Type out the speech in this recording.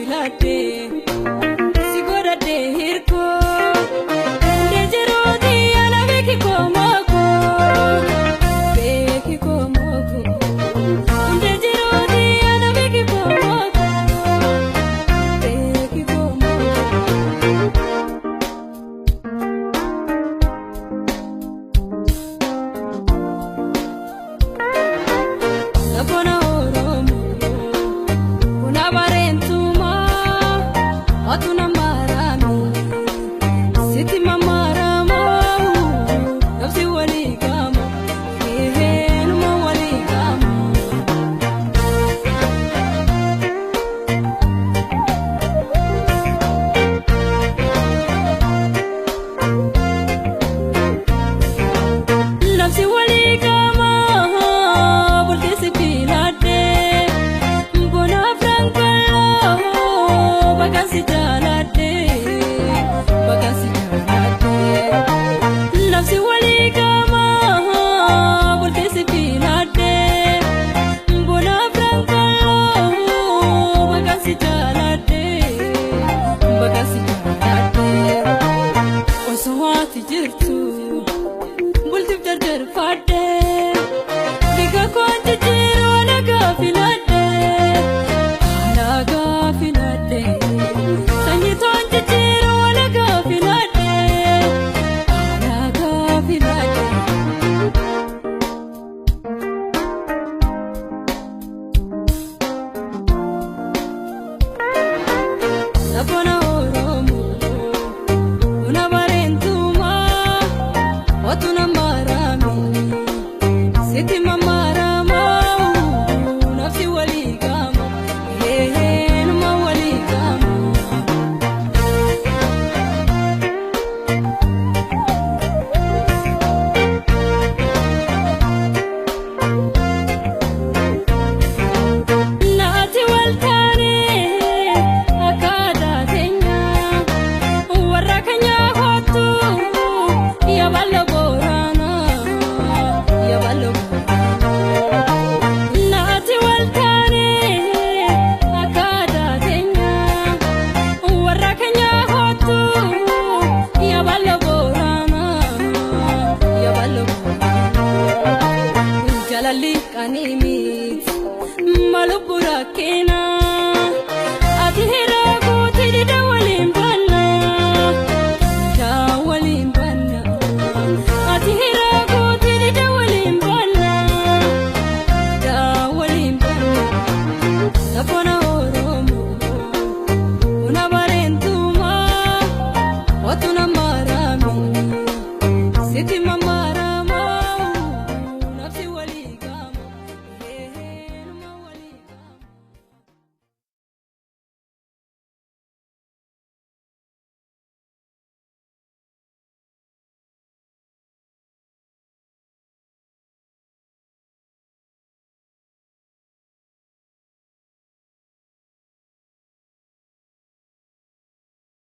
filate sigorate hirko dejeroti ana beki komoko dejeroti ana beki komoko Napona oromo una barentuma atuna marami siti mamarama nafsi waligamaehen ma waligama nafsi waligama bulkisi filate mbona frankalo bakasi jalate nafsi waligama bulkisi filate mbona frankalo bakasi jalate oswati jirtu bultif dar fade diga konti jiro naga filade sanyi tonti jiro naga filade Napona oromo una barentuma watuna marami siti mamarama nafsi waligamaehen ma waligama naati waltane akada tenya warakanya hotu ya ballo borana naati waltane akada tenya warakanya hotu ya ballo borana jalali kanimit malubura kena atihira kutidi dawalin banna atihira kutidi dawalin banna Napona